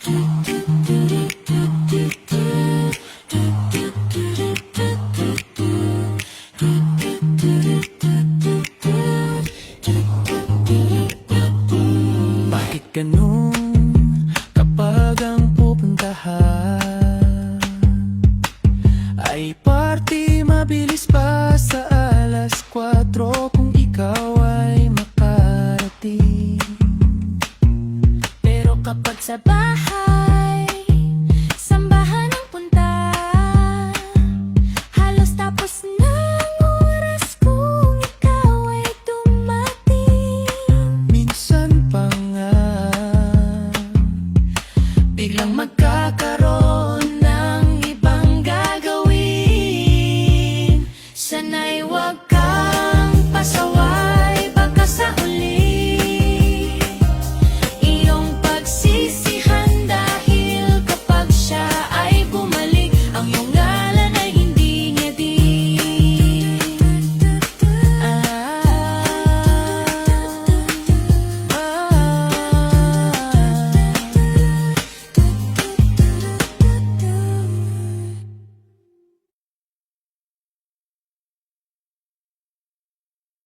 Bakit ganun kapag ang pupuntahan ay party mabilis pa sa alas 4 kung ikaw ay makarating? Pero kapag sa bahay, sambahan ang punta, halos tapos ng oras kung ikaw ay dumating. Minsan pa nga biglang magkakaroon